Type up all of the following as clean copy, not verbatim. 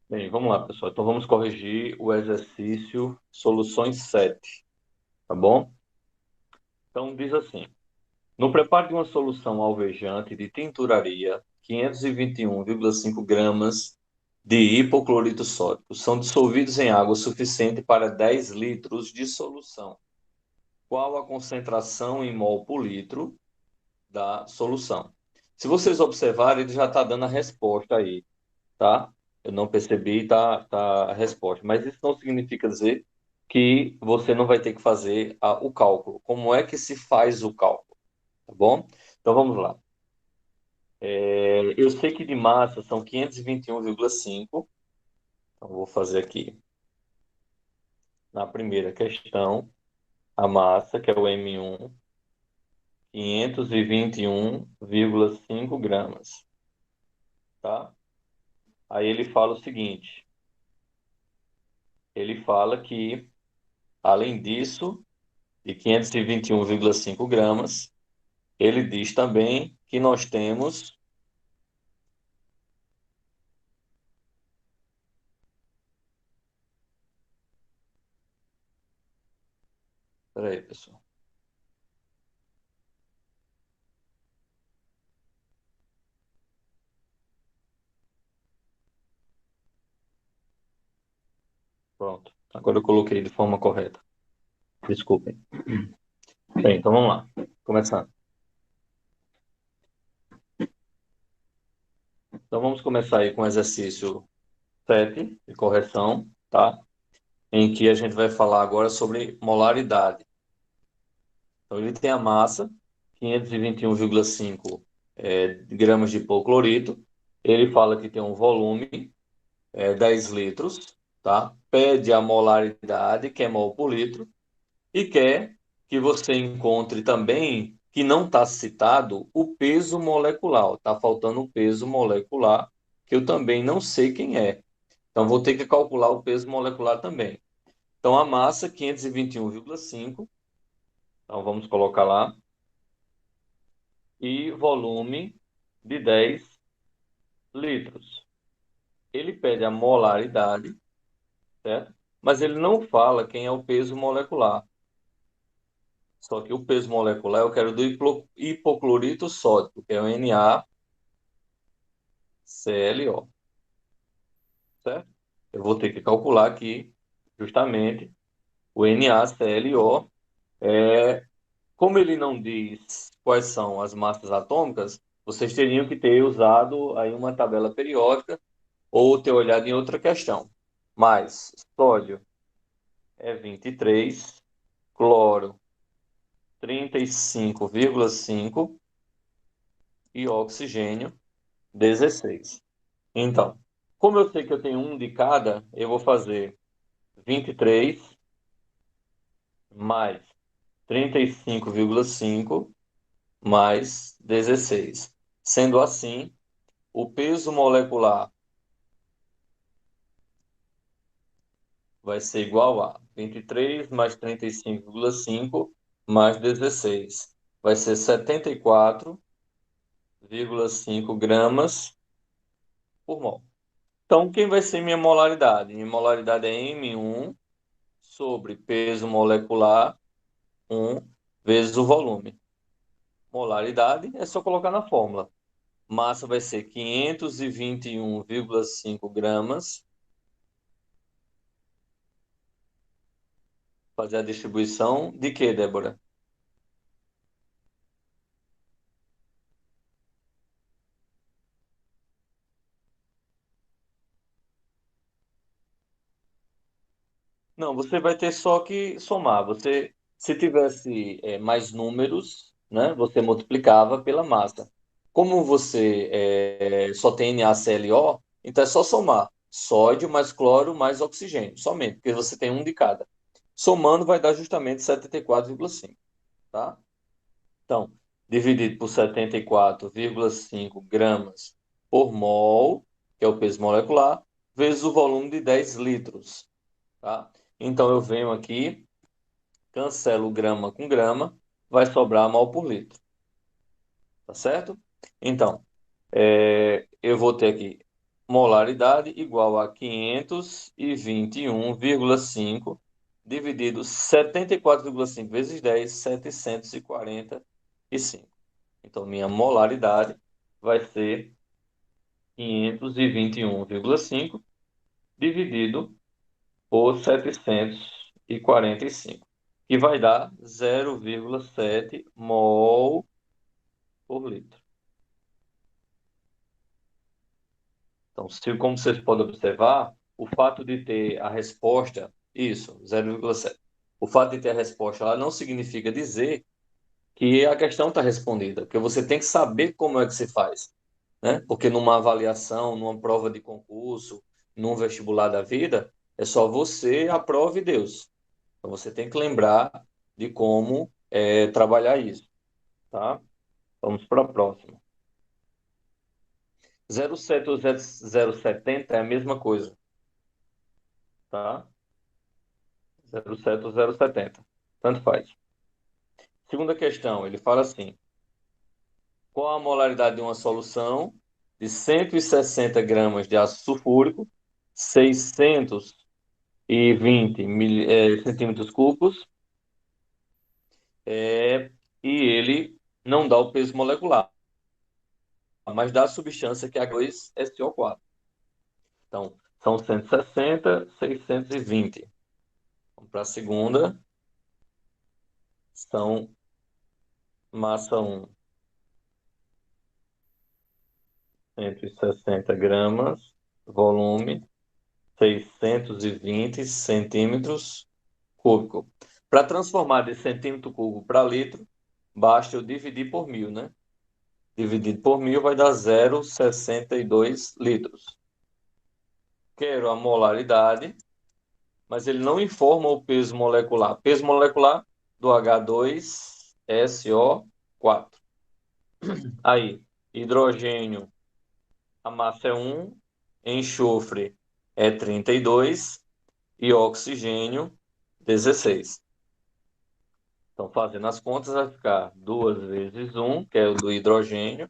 Bem, vamos lá, pessoal. Então vamos corrigir o exercício soluções 7, tá bom? Então diz assim: no preparo de uma solução alvejante de tinturaria, 521,5 gramas de hipoclorito sódico são dissolvidos em água suficiente para 10 litros de solução. Qual a concentração em mol por litro da solução? Se vocês observarem, ele já está dando a resposta aí, tá? Eu não percebi, tá a resposta. Mas isso não significa dizer que você não vai ter que fazer o cálculo. Como é que se faz o cálculo, tá bom? Então vamos lá. Eu sei que de massa são 521,5. Então vou fazer aqui na primeira questão a massa, que é o M1, 521,5 gramas, tá? Aí ele fala o seguinte, ele fala que, além disso, de 521,5 gramas, ele diz também que nós temos. Peraí, pessoal. Pronto. Agora eu coloquei de forma correta. Desculpem. Bem, então vamos lá. Começando. Então vamos começar aí com o exercício 7 de correção, tá? Em que a gente vai falar agora sobre molaridade. Então ele tem a massa, 521,5 gramas de hipoclorito. Ele fala que tem um volume, 10 litros, tá? Pede a molaridade, que é mol por litro, e quer que você encontre também, que não está citado, o peso molecular. Está faltando o peso molecular, que eu também não sei quem é. Então, vou ter que calcular o peso molecular também. Então, a massa, 521,5. Então, vamos colocar lá. E volume de 10 litros. Ele pede a molaridade, certo? Mas ele não fala quem é o peso molecular. Só que o peso molecular eu quero do hipoclorito sódico, que é o NaClO, certo? Eu vou ter que calcular aqui, justamente, o NaClO. Como ele não diz quais são as massas atômicas, vocês teriam que ter usado aí uma tabela periódica ou ter olhado em outra questão. Mas sódio é 23, cloro 35,5 e oxigênio 16. Então, como eu sei que eu tenho um de cada, eu vou fazer 23 mais 35,5 mais 16. Sendo assim, o peso molecular vai ser igual a 23 mais 35,5 mais 16. Vai ser 74,5 gramas por mol. Então, quem vai ser minha molaridade? Minha molaridade é M1 sobre peso molecular 1 vezes o volume. Molaridade é só colocar na fórmula. Massa vai ser 521,5 gramas. Fazer a distribuição de quê, Débora? Não, você vai ter só que somar. Você, se tivesse mais números, né, você multiplicava pela massa. Como você só tem NaClO, então é só somar. Sódio mais cloro mais oxigênio, somente, porque você tem um de cada. Somando vai dar justamente 74,5, tá? Então, dividido por 74,5 gramas por mol, que é o peso molecular, vezes o volume de 10 litros, tá? Então, eu venho aqui, cancelo grama com grama, vai sobrar mol por litro, tá certo? Então, eu vou ter aqui molaridade igual a 521,5 dividido 74,5 vezes 10, 745. Então, minha molaridade vai ser 521,5 dividido por 745, que vai dar 0,7 mol por litro. Então, como vocês podem observar, o fato de ter a resposta, isso, 0,7. O fato de ter a resposta, ela não significa dizer que a questão está respondida, porque você tem que saber como é que se faz, né? Porque numa avaliação, numa prova de concurso, num vestibular da vida, é só você, a prova e Deus. Então você tem que lembrar de como trabalhar isso, tá? Vamos para a próxima. 0,7 ou 0,70 é a mesma coisa, tá? 0,7 ou 0,70. Tanto faz. Segunda questão, ele fala assim: qual a molaridade de uma solução de 160 gramas de ácido sulfúrico, 620 centímetros cúbicos, e ele não dá o peso molecular, mas dá a substância que é H2SO4. Então, são 160, 620. Vamos para a segunda. São massa 1, 160 gramas, volume 620 centímetros cúbico. Para transformar de centímetro cúbico para litro, basta eu dividir por 1.000, né? Dividido por 1.000 vai dar 0,62 litros. Quero a molaridade, mas ele não informa o peso molecular. Peso molecular do H2SO4. Aí, hidrogênio, a massa é 1, enxofre é 32 e oxigênio, 16. Então, fazendo as contas, vai ficar 2 vezes 1, que é o do hidrogênio.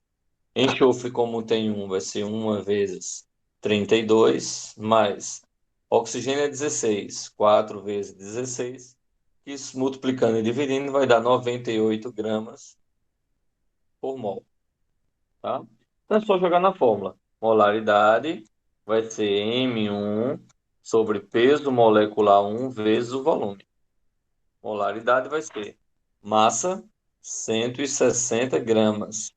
Enxofre, como tem 1, vai ser 1 vezes 32, mais oxigênio é 16, 4 vezes 16. Isso multiplicando e dividindo vai dar 98 gramas por mol. Tá? Então é só jogar na fórmula. Molaridade vai ser M1 sobre peso molecular 1 vezes o volume. Molaridade vai ser massa 160 gramas.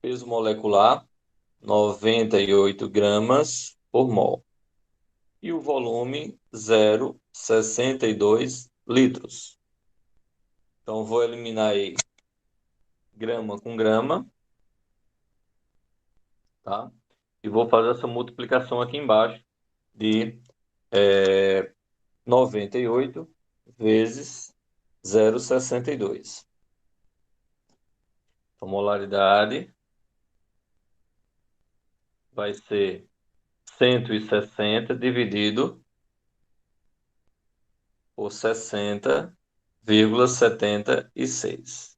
Peso molecular 98 gramas por mol. E o volume 0,62 litros. Então vou eliminar aí grama com grama, tá? E vou fazer essa multiplicação aqui embaixo de 98 vezes 0,62. Então, molaridade vai ser 160 dividido por 60,76.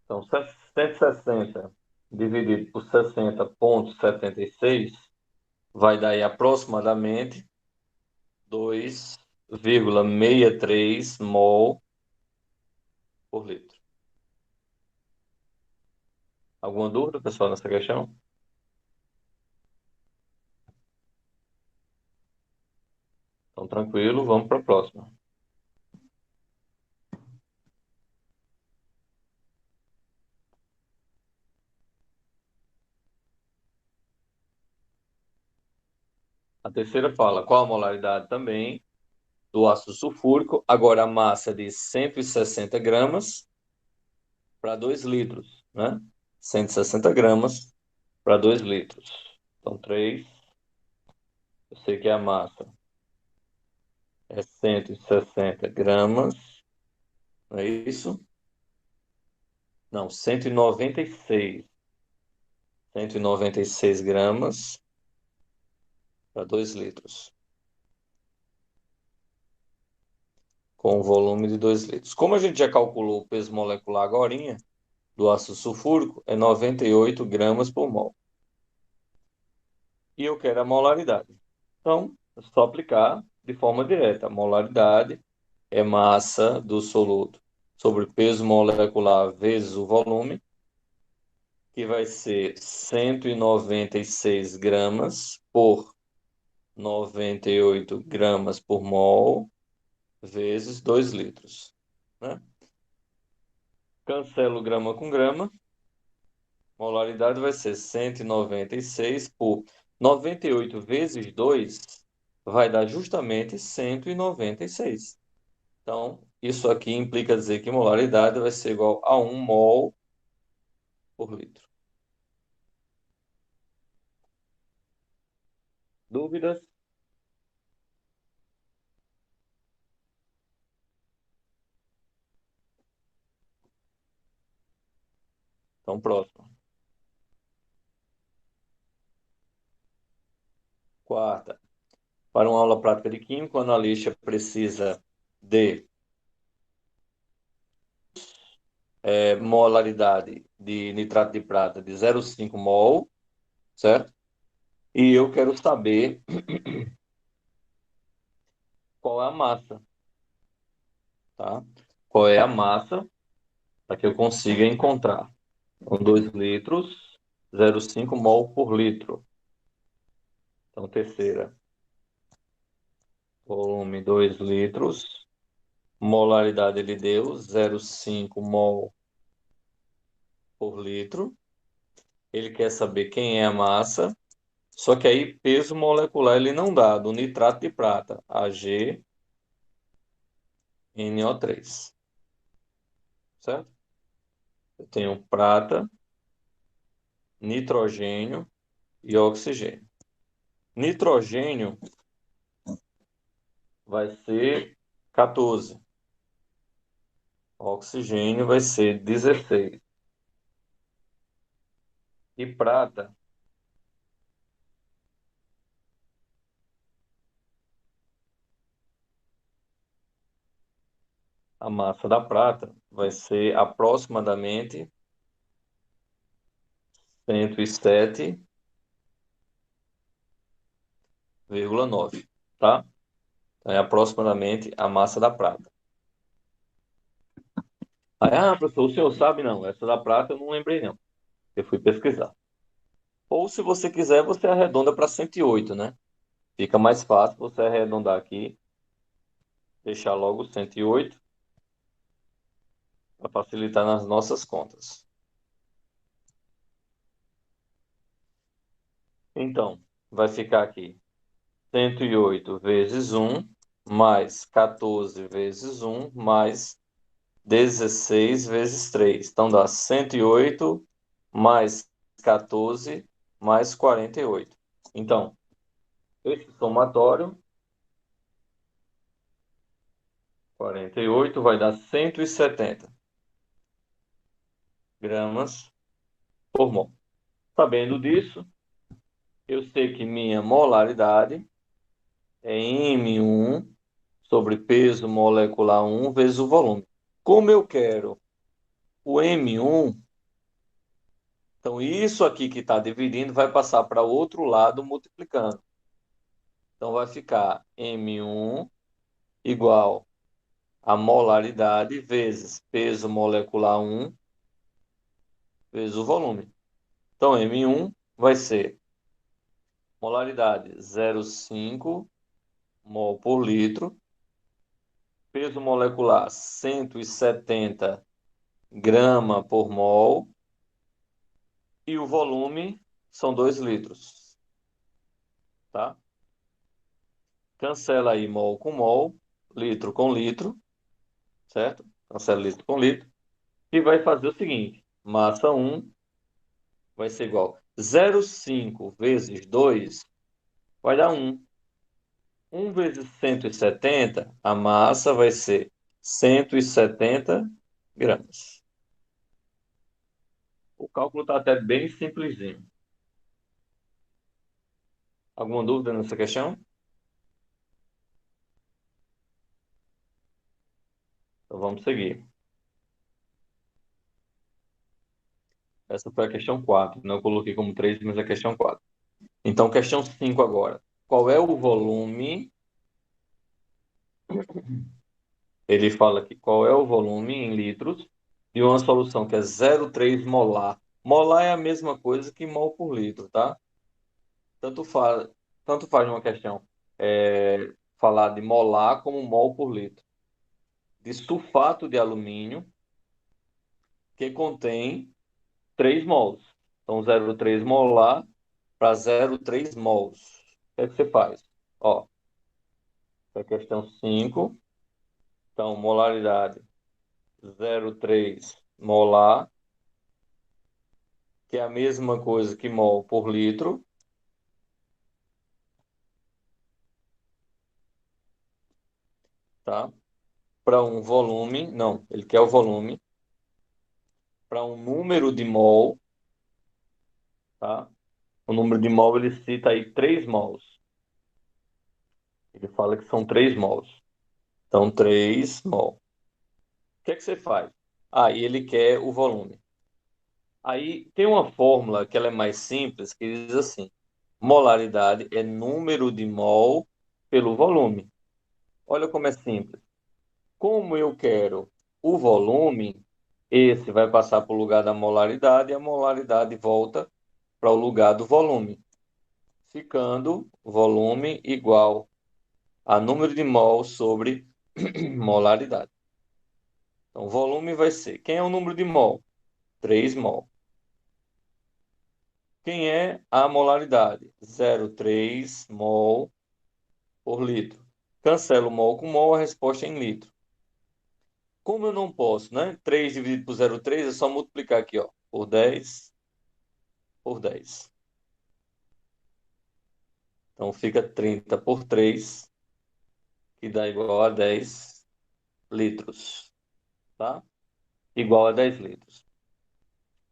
Então, 160 dividido por 60,76 vai dar aí aproximadamente 2,63 mol por litro. Alguma dúvida, pessoal, nessa questão? Então, tranquilo, vamos para a próxima. A terceira fala qual a molaridade também do ácido sulfúrico. Agora a massa de 160 gramas para 2 litros, né? 160 gramas para 2 litros. Então, 3. Eu sei que a massa é 160 gramas, não é isso? Não, 196. 196 gramas para 2 litros. Com volume de 2 litros. Como a gente já calculou o peso molecular agorinha, do ácido sulfúrico é 98 gramas por mol. E eu quero a molaridade. Então, é só aplicar de forma direta. A molaridade é massa do soluto sobre peso molecular vezes o volume, que vai ser 196 gramas por 98 gramas por mol, vezes 2 litros, né? Cancelo grama com grama, molaridade vai ser 196 por 98 vezes 2, vai dar justamente 196. Então, isso aqui implica dizer que molaridade vai ser igual a 1 mol por litro. Dúvidas? Então, próximo. Quarta. Para uma aula prática de química, o analista precisa de molaridade de nitrato de prata de 0,5 mol, certo? E eu quero saber qual é a massa, tá? Qual é a massa para que eu consiga encontrar. Com 2 litros, 0,5 mol por litro. Então, terceira, volume 2 litros, molaridade ele deu 0,5 mol por litro. Ele quer saber quem é a massa, só que aí peso molecular ele não dá, do nitrato de prata, AgNO3, certo? Eu tenho prata, nitrogênio e oxigênio. Nitrogênio vai ser 14, oxigênio vai ser 16. E prata, a massa da prata vai ser aproximadamente 107,9, tá? Então, é aproximadamente a massa da prata. Aí, professor, o senhor sabe? Não, essa da prata eu não lembrei, não. Eu fui pesquisar. Ou, se você quiser, você arredonda para 108, né? Fica mais fácil você arredondar aqui, deixar logo 108, para facilitar nas nossas contas. Então, vai ficar aqui 108 vezes 1, mais 14 vezes 1, mais 16 vezes 3. Então, dá 108 mais 14 mais 48. Então, esse somatório, 48, vai dar 170 gramas por mol. Sabendo disso, eu sei que minha molaridade é M1 sobre peso molecular 1 vezes o volume. Como eu quero o M1, então isso aqui que está dividindo vai passar para o outro lado multiplicando. Então vai ficar M1 igual a molaridade vezes peso molecular 1 vezes o volume. Então M1 vai ser molaridade 0,5 mol por litro, peso molecular 170 grama por mol, e o volume são 2 litros, tá? Cancela aí mol com mol, litro com litro, certo? Cancela litro com litro. E vai fazer o seguinte, massa 1 vai ser igual a 0,5 vezes 2 vai dar 1. 1 vezes 170, a massa vai ser 170 gramas. O cálculo está até bem simplesinho. Alguma dúvida nessa questão? Então vamos seguir. Essa foi a questão 4. Não coloquei como 3, mas é a questão 4. Então, questão 5 agora. Qual é o volume? Ele fala aqui, qual é o volume em litros de uma solução que é 0,3 molar? Molar é a mesma coisa que mol por litro, tá? Tanto faz, tanto faz uma questão falar de molar como mol por litro. De sulfato de alumínio, que contém 3 mols. Então, 0,3 molar para 0,3 mols. O que é que você faz? Ó, essa é a questão 5. Então, molaridade 0,3 molar, que é a mesma coisa que mol por litro, tá? Para um volume, não, ele quer o volume, para um número de mol, tá? O número de mol ele cita aí 3 mols. Ele fala que são 3 mols. Então, 3 mol. O que é que você faz? Aí ele quer o volume. Aí tem uma fórmula que ela é mais simples, que diz assim: molaridade é número de mol pelo volume. Olha como é simples. Como eu quero o volume, esse vai passar para o lugar da molaridade e a molaridade volta para o lugar do volume, ficando volume igual a número de mol sobre molaridade. Então, volume vai ser, quem é o número de mol? 3 mol. Quem é a molaridade? 0,3 mol por litro. Cancelo mol com mol, a resposta é em litro. Como eu não posso, né? 3 dividido por 0,3 é só multiplicar aqui, ó, por 10 por 10. Então fica 30 por 3, que dá igual a 10 litros, tá? Igual a 10 litros.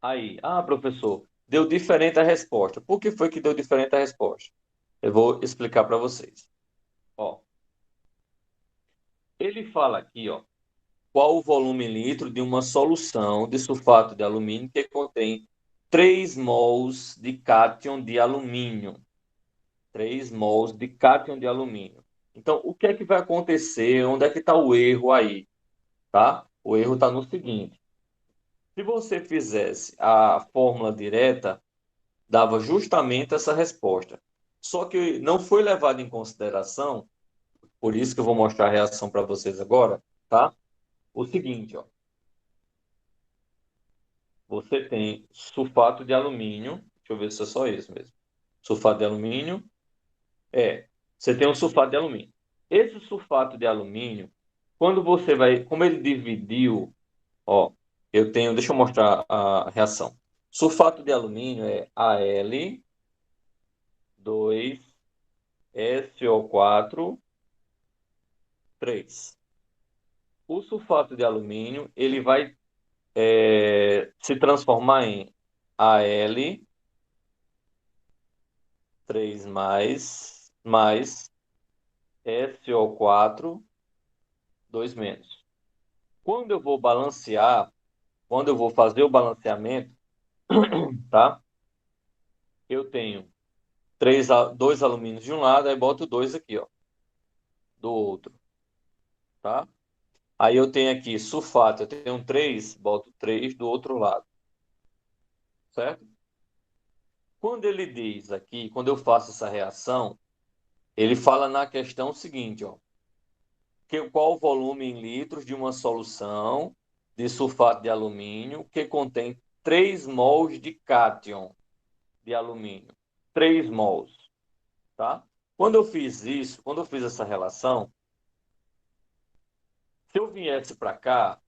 Aí, professor, deu diferente a resposta. Por que foi que deu diferente a resposta? Eu vou explicar para vocês. Ó, ele fala aqui, ó, qual o volume em litro de uma solução de sulfato de alumínio que contém 3 mols de cátion de alumínio. 3 mols de cátion de alumínio. Então, o que é que vai acontecer? Onde é que está o erro aí? Tá? O erro está no seguinte: se você fizesse a fórmula direta, dava justamente essa resposta. Só que não foi levado em consideração, por isso que eu vou mostrar a reação para vocês agora, tá? O seguinte, ó. Você tem sulfato de alumínio, deixa eu ver se é só isso mesmo. Sulfato de alumínio, você tem um sulfato de alumínio. Esse sulfato de alumínio, quando você vai, como ele dividiu, ó, deixa eu mostrar a reação. Sulfato de alumínio é Al2SO4 3. O sulfato de alumínio, ele vai se transformar em Al3 mais SO4 2 menos. Quando eu vou balancear, quando eu vou fazer o balanceamento, tá? Eu tenho 2 alumínios de um lado, aí boto 2 aqui, ó, do outro, tá? Aí eu tenho aqui sulfato, eu tenho 3, boto 3 do outro lado, certo? Quando ele diz aqui, quando eu faço essa reação, ele fala na questão seguinte, ó, qual o volume em litros de uma solução de sulfato de alumínio que contém 3 mols de cátion de alumínio. 3 mols, tá? Quando eu fiz isso, quando eu fiz essa relação, se eu viesse para cá,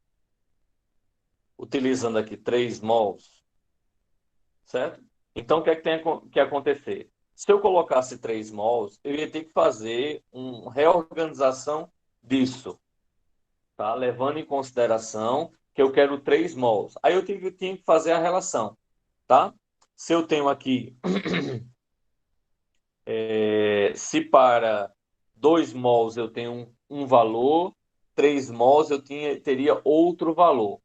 utilizando aqui 3 mols, certo? Então, o que é que tem que acontecer? Se eu colocasse 3 mols, eu ia ter que fazer uma reorganização disso, tá? Levando em consideração que eu quero 3 mols. Aí eu tinha que fazer a relação, tá? Se eu tenho aqui, se para 2 mols eu tenho um valor, 3 mols eu teria outro valor,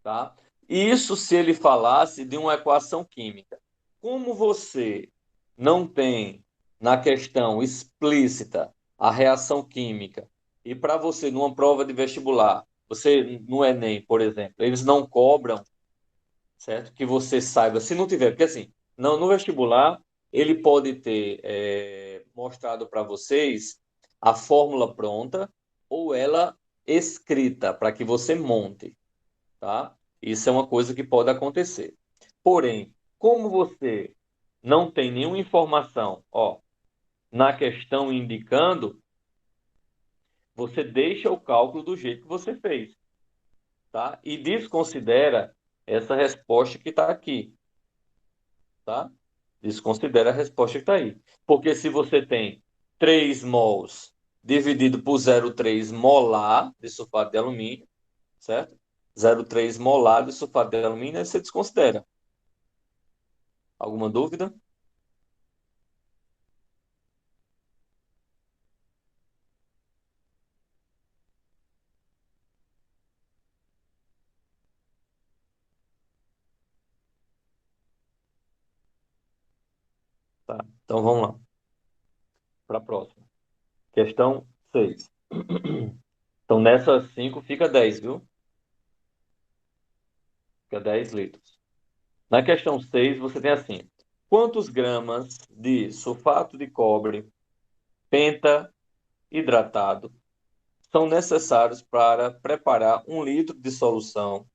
tá? Isso se ele falasse de uma equação química. Como você não tem na questão explícita a reação química, e para você, numa prova de vestibular, você no Enem, por exemplo, eles não cobram, certo? Que você saiba, se não tiver, porque assim, não, no vestibular, ele pode ter mostrado para vocês a fórmula pronta ou ela escrita para que você monte, tá? Isso é uma coisa que pode acontecer. Porém, como você não tem nenhuma informação, ó, na questão indicando, você deixa o cálculo do jeito que você fez, tá? E desconsidera essa resposta que está aqui, tá? Desconsidera a resposta que está aí. Porque se você tem 3 mols dividido por 0,3 molar de sulfato de alumínio, certo? 0,3 molar de sulfato de alumínio, aí você desconsidera. Alguma dúvida? Tá. Então vamos lá para a próxima. Questão 6. Então nessas 5 fica 10, viu? Fica 10 litros. Na questão 6 você tem assim: quantos gramas de sulfato de cobre hidratado são necessários para preparar 1 litro de solução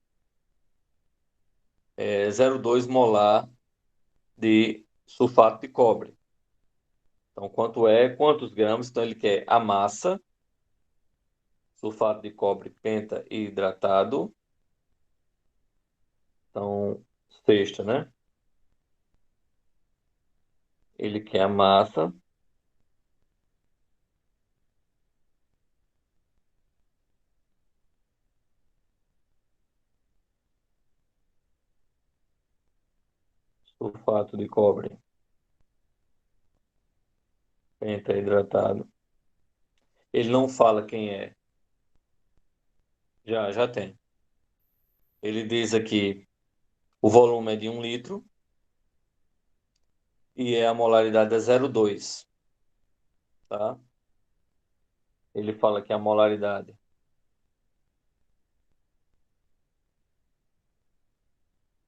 0,2 molar de sulfato de cobre? Então, quantos gramas? Então, ele quer a massa, sulfato de cobre hidratado. Então, sexta, né? Ele quer a massa, sulfato de cobre hidratado. Ele não fala quem é. Já tem. Ele diz aqui, o volume é de 1 litro e a molaridade é 0,2, tá? Ele fala que a molaridade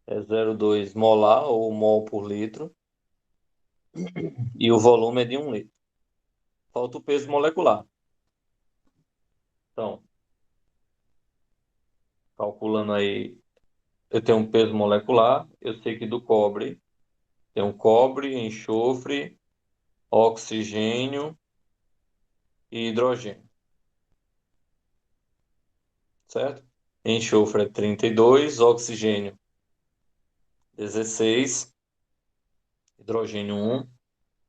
é 0,2 molar ou mol por litro e o volume é de 1 litro. Falta o peso molecular. Então, calculando aí, eu tenho um peso molecular, eu sei que do cobre tem um cobre, enxofre, oxigênio e hidrogênio, certo? Enxofre é 32, oxigênio 16, hidrogênio 1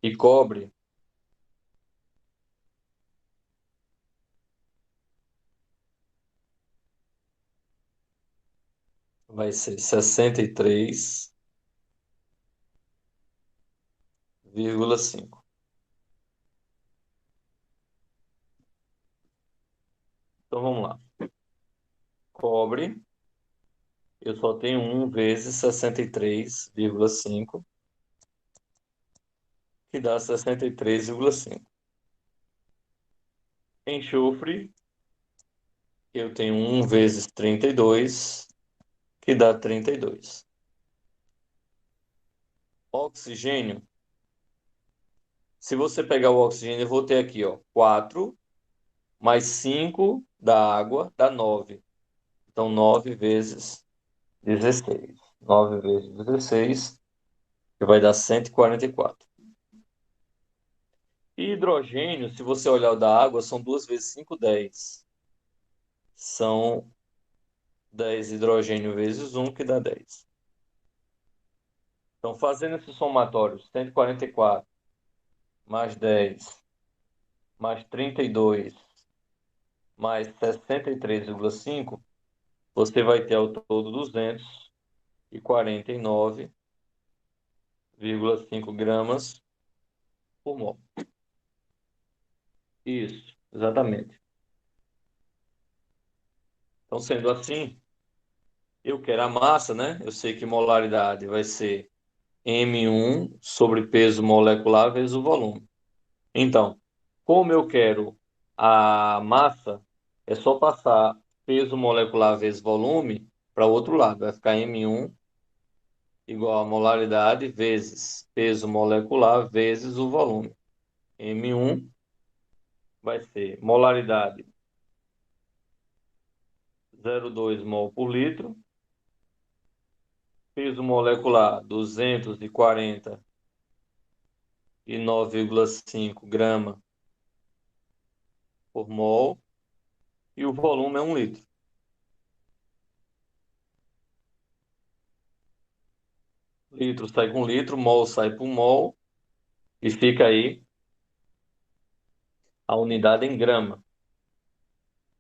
e cobre vai ser 63,5. Então vamos lá. Cobre, eu só tenho 1 vezes 63,5, que dá 63,5. Enxofre, eu tenho 1 vezes 32, que dá 32. Oxigênio, se você pegar o oxigênio, eu vou ter aqui, ó, 4 mais 5 da água dá 9. Então, 9 vezes 16. 9 vezes 16, que vai dar 144. E hidrogênio, se você olhar o da água, são 2 vezes 5, 10. São 10 hidrogênio vezes 1, que dá 10. Então, fazendo esse somatório, 144 mais 10 mais 32 mais 63,5, você vai ter ao todo 249,5 gramas por mol. Isso, exatamente. Então, sendo assim, Eu quero a massa, né? Eu sei que molaridade vai ser M1 sobre peso molecular vezes o volume. Então, como eu quero a massa, é só passar peso molecular vezes volume para o outro lado. Vai ficar M1 igual a molaridade vezes peso molecular vezes o volume. M1 vai ser molaridade 0,2 mol por litro, peso molecular 249,5 gramas por mol e o volume é 1 litro. Litro sai com litro, mol sai por mol e fica aí a unidade em grama.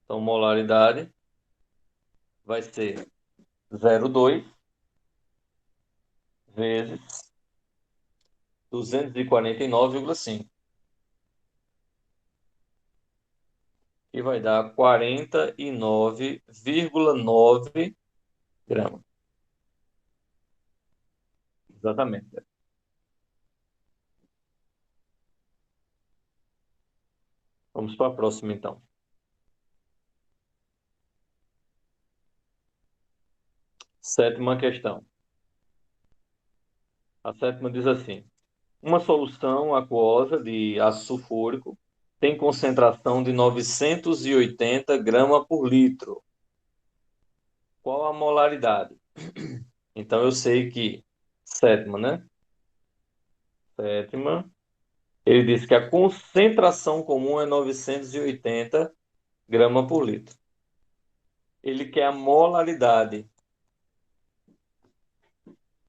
Então, molaridade vai ser 0,2 vezes 249,5 e vai dar 49,9 gramas. Exatamente. Vamos para a próxima, então. Sétima questão. A sétima diz assim: uma solução aquosa de ácido sulfúrico tem concentração de 980 gramas por litro. Qual a molaridade? Então eu sei que sétima, né? Sétima. Ele diz que a concentração comum é 980 gramas por litro. Ele quer a molaridade.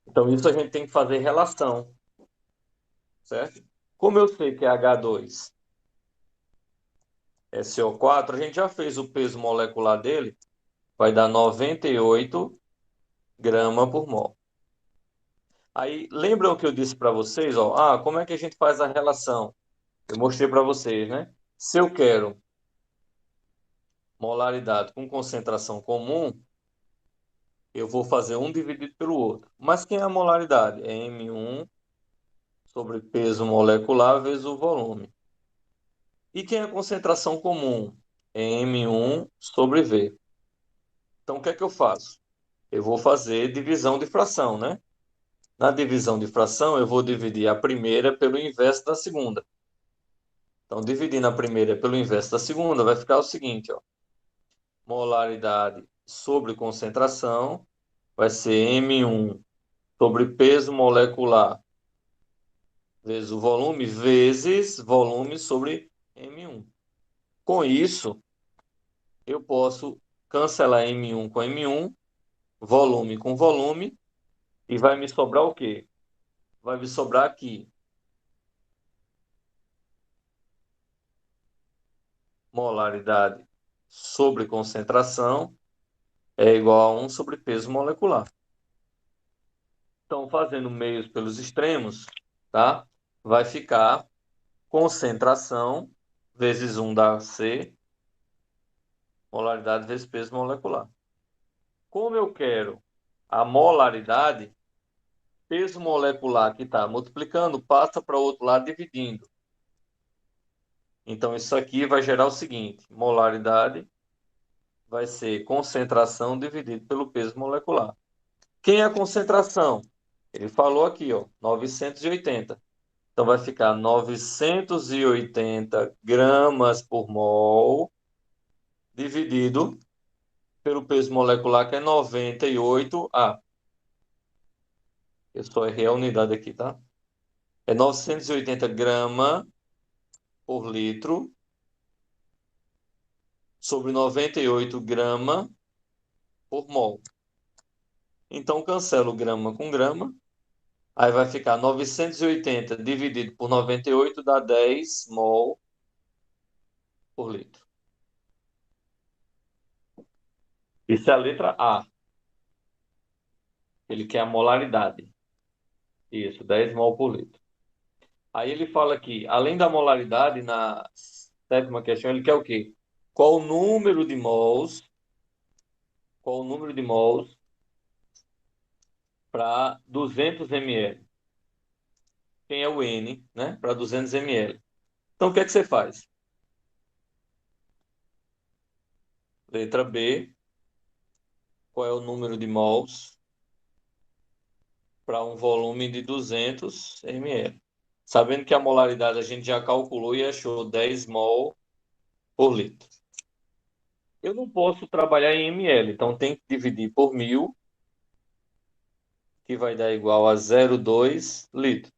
Então isso a gente tem que fazer relação, certo? Como eu sei que é H2 é CO4, a gente já fez o peso molecular dele, vai dar 98 gramas por mol. Aí, lembram que eu disse para vocês, ó, como é que a gente faz a relação? Eu mostrei para vocês, né? Se eu quero molaridade com concentração comum, eu vou fazer um dividido pelo outro. Mas quem é a molaridade? É M1 sobre peso molecular vezes o volume. E quem é a concentração comum? É M1 sobre V. Então, o que é que eu faço? Eu vou fazer divisão de fração, né? Na divisão de fração, eu vou dividir a primeira pelo inverso da segunda. Então, dividindo a primeira pelo inverso da segunda, vai ficar o seguinte, ó. Molaridade sobre concentração vai ser M1 sobre peso molecular vezes o volume, vezes volume sobre M1. Com isso, eu posso cancelar M1 com M1, volume com volume, e vai me sobrar o quê? Vai me sobrar aqui molaridade sobre concentração é igual a 1 sobre peso molecular. Então, fazendo meios pelos extremos, tá? Vai ficar concentração vezes 1 dá C, molaridade vezes peso molecular. Como eu quero a molaridade, peso molecular que está multiplicando passa para o outro lado dividindo. Então, isso aqui vai gerar o seguinte: molaridade vai ser concentração dividido pelo peso molecular. Quem é a concentração? Ele falou aqui, ó, 980. Então, vai ficar 980 gramas por mol dividido pelo peso molecular, que é 98 A. Eu só errei a unidade aqui, tá? É 980 gramas por litro sobre 98 gramas por mol. Então, cancelo grama com grama. Aí vai ficar 980 dividido por 98 dá 10 mol por litro. Isso é a letra A. Ele quer a molaridade. Isso, 10 mol por litro. Aí ele fala aqui, além da molaridade, na sétima questão, ele quer o quê? Qual o número de mols para 200 ml. Quem é o N, né? Para 200 ml. Então, o que é que você faz? Letra B, qual é o número de mols para um volume de 200 ml? Sabendo que a molaridade a gente já calculou e achou 10 mol por litro. Eu não posso trabalhar em ml, então tem que dividir por 1.000, que vai dar igual a 0,2 litros.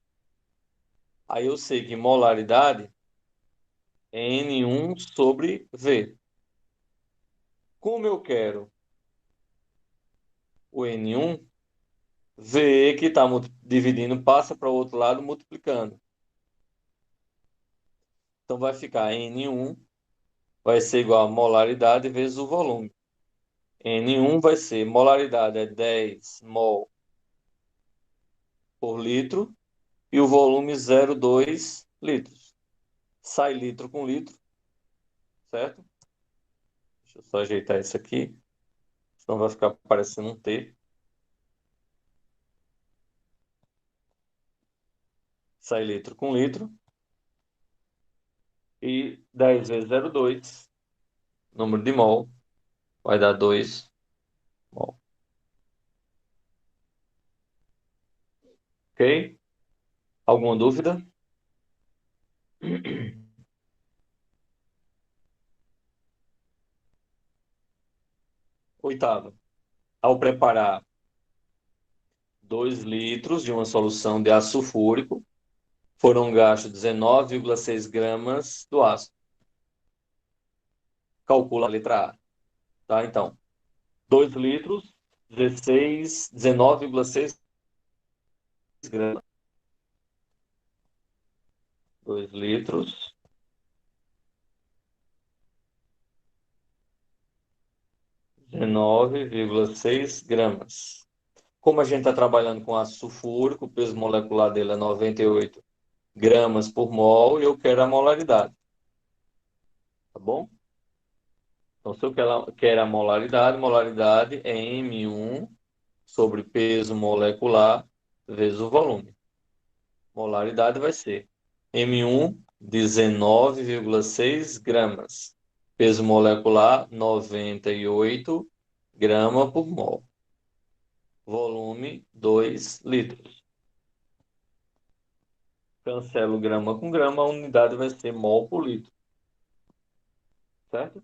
Aí eu sei que molaridade é N1 sobre V. Como eu quero o N1, V que está dividindo passa para o outro lado multiplicando. Então vai ficar N1 vai ser igual a molaridade vezes o volume. N1 vai ser molaridade é 10 mol por litro e o volume 0,2 litros. Sai litro com litro, certo? Deixa eu só ajeitar isso aqui, senão vai ficar parecendo um T. Sai litro com litro. E 10 vezes 0,2, número de mol, vai dar 2 mol. Ok? Alguma dúvida? Oitavo. Ao preparar 2 litros de uma solução de ácido sulfúrico, foram gastos 19,6 gramas do ácido. Calcula a letra A. Tá? Então, 2 litros, 19,6 gramas. 2 litros, 19,6 gramas. Como a gente está trabalhando com ácido sulfúrico, o peso molecular dele é 98 gramas por mol e eu quero a molaridade. Tá bom? Então, se eu quero a molaridade, molaridade é M1 sobre peso molecular vezes o volume. Molaridade vai ser M1, 19,6 gramas. Peso molecular, 98 gramas por mol. Volume, 2 litros. Cancelo grama com grama, a unidade vai ser mol por litro. Certo?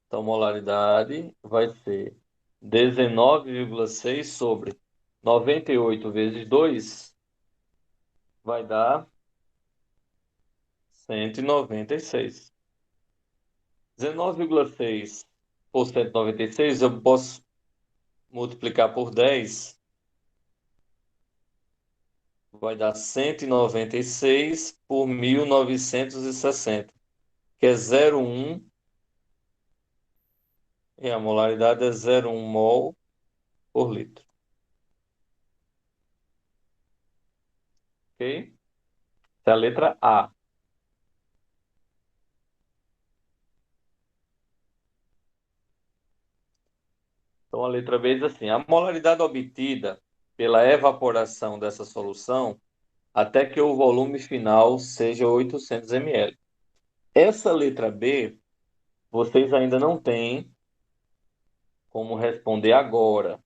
Então, molaridade vai ser 19,6 sobre 98 vezes 2, vai dar 196. 19,6 por 196, eu posso multiplicar por 10, vai dar 196 por 1960, que é 0,1, e a molaridade é 0,1 mol por litro. Ok? Essa é a letra A. Então, a letra B diz assim: a molaridade obtida pela evaporação dessa solução até que o volume final seja 800 ml. Essa letra B, vocês ainda não têm como responder agora.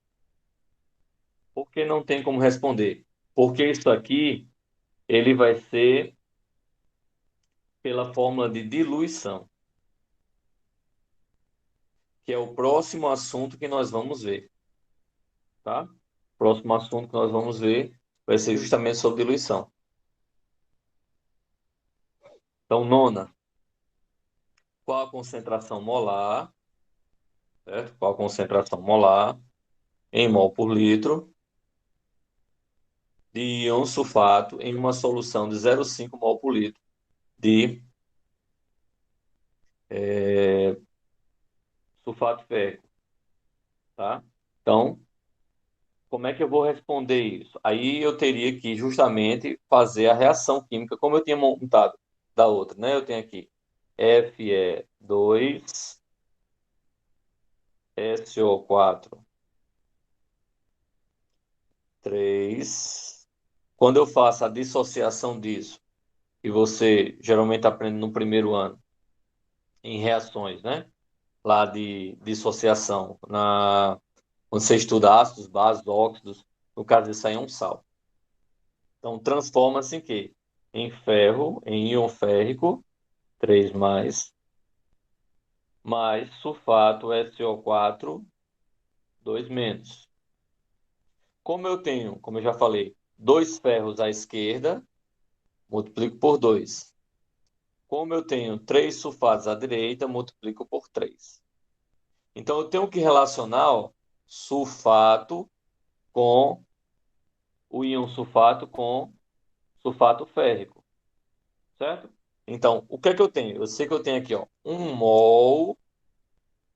Por que não tem como responder? Porque isso aqui, ele vai ser pela fórmula de diluição, que é o próximo assunto que nós vamos ver, tá? O próximo assunto que nós vamos ver vai ser justamente sobre diluição. Então, nona, qual a concentração molar, certo? Qual a concentração molar em mol por litro de íon sulfato em uma solução de 0,5 mol por litro de sulfato férrico, tá? Então, como é que eu vou responder isso? Aí eu teria que justamente fazer a reação química, como eu tinha montado da outra, né? Eu tenho aqui Fe2, SO4, 3. Quando eu faço a dissociação disso, e você geralmente aprende no primeiro ano, em reações, né? Lá de dissociação, quando você estuda ácidos, bases, óxidos, no caso disso aí é um sal. Então, transforma-se em quê? Em ferro, em íon férrico, 3 mais sulfato SO4, 2 menos. Como eu tenho, como eu já falei, dois ferros à esquerda, multiplico por 2. Como eu tenho três sulfatos à direita, multiplico por 3. Então, eu tenho que relacionar ó, sulfato com o íon sulfato com sulfato férrico, certo? Então, o que é que eu tenho? Eu sei que eu tenho aqui, ó, 1 mol,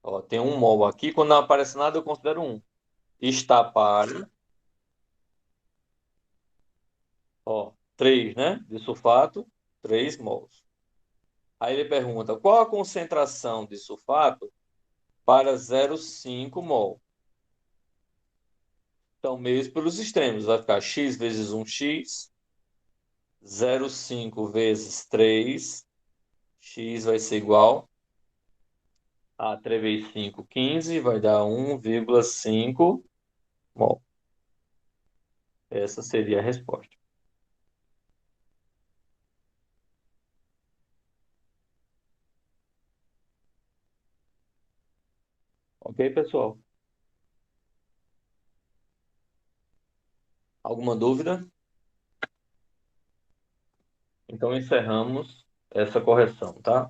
ó, tem 1 mol aqui, quando não aparece nada eu considero 1. Está páreo, ó, 3, né, de sulfato, 3 mols. Aí ele pergunta, qual a concentração de sulfato para 0,5 mol? Então, meios pelos extremos, vai ficar x vezes 1x, 0,5 vezes 3, x vai ser igual a 3 vezes 5, 15, vai dar 1,5 mol. Essa seria a resposta. Ok, pessoal? Alguma dúvida? Então encerramos essa correção, tá?